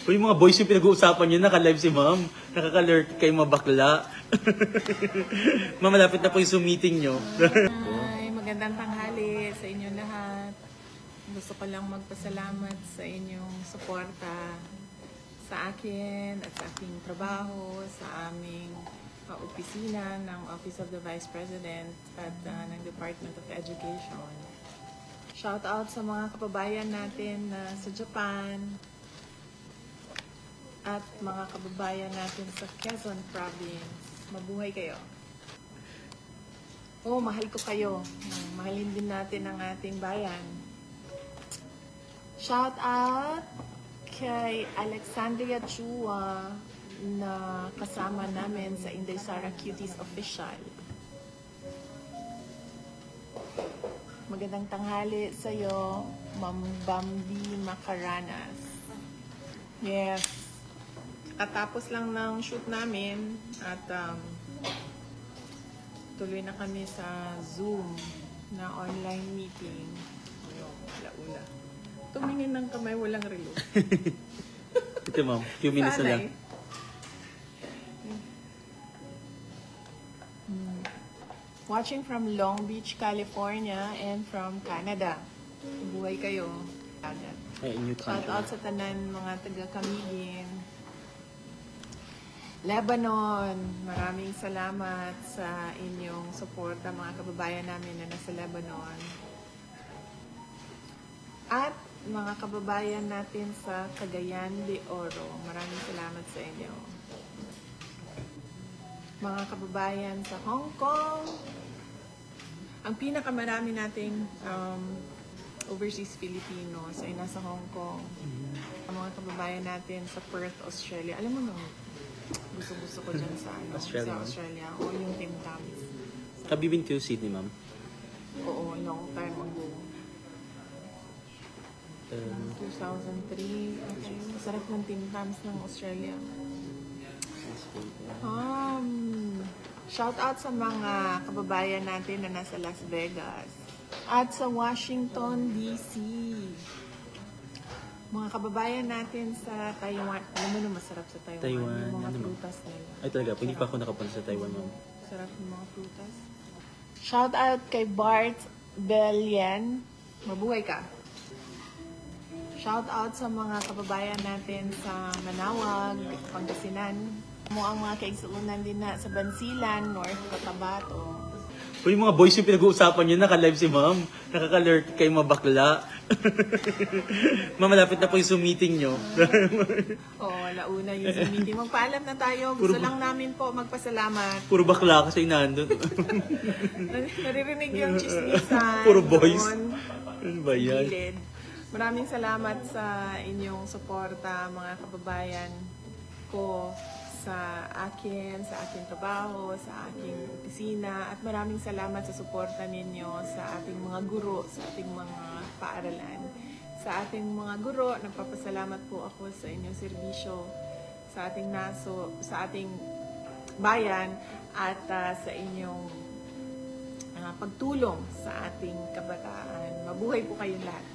Uy, mga boys yung pinag-uusapan nyo, naka-live si ma'am. Nakaka-alert kayo mabakla. Ma'am, malapit na po yung meeting nyo. Hi, magandang tanghali sa inyo lahat. Gusto ko lang magpasalamat sa inyong suporta sa akin at sa aking trabaho, sa aming opisina ng Office of the Vice President at ng Department of Education. Shout out sa mga kababayan natin sa Japan at mga kababayan natin sa Quezon Province. Mabuhay kayo. Oh, mahal ko kayo. Mahalin din natin ang ating bayan. Shout out kay Alexandria Chua na kasama namin sa Inday Sara Cuties Official. Magandang tanghali sa'yo, Ma'am Bambi Macaranas. Yes. Katapos lang ng shoot namin at tuloy na kami sa Zoom na online meeting. Ayun, laula. Tumingin ng kamay, walang relo. Ito ma'am, few minutes na lang. Watching from Long Beach, California and from Canada. Buhay kayo. Ay, new Shout country. out sa tanan mga taga-Camiguin. Lebanon, maraming salamat sa inyong suporta mga kababayan namin na nasa Lebanon. At mga kababayan natin sa Cagayan de Oro, maraming salamat sa inyo. Mga kababayan sa Hong Kong, ang pinakamarami nating overseas Filipinos ay nasa Hong Kong. Ang mga kababayan natin sa Perth, Australia. Alam mo nung gusto ko dyan sa, Australia, sa Australia. O yung Tim Tams. Have you been to Sydney, ma'am? Oo, long time ago. 2003. Okay. Masarap ng Tim Tams ng Australia. Shout out sa mga kababayan natin na nasa Las Vegas at sa Washington, D.C. Mga kababayan natin sa Taiwan. Alam mo na masarap sa Taiwan. Yung mga ano, prutas nila. Ay talaga, hindi pa ako nakapunta sa Taiwan, ma'am. Sarap ng mga prutas. Shout out kay Bart Belian. Mabuhay ka. Shout out sa mga kababayan natin sa Manawag, Pangasinan. Mo ang mga kaigsuunan din na sa Bansilan, North Cotabato. Uy, mga boys yung pinag-uusapan nyo, naka-live si ma'am. Nakaka-alert kayo mabakla. Ma'am, malapit na po yung meeting nyo. Oo, launa yung Zoom meeting. Magpaalam na tayo. Gusto lang namin po magpasalamat. Puro bakla kasi nandun. Naririnig yung chismisan. Puro boys. Doon, Ano ba yan? gilid. Maraming salamat sa inyong suporta, mga kababayan ko, sa akin, sa aking trabaho, sa aking opisina, at maraming salamat sa suporta ninyo sa ating mga guro, sa ating mga paaralan. Sa ating mga guro, nagpapasalamat po ako sa inyong serbisyo, sa ating naso, sa ating bayan, at sa inyong pagtulong sa ating kabataan. Mabuhay po kayong lahat.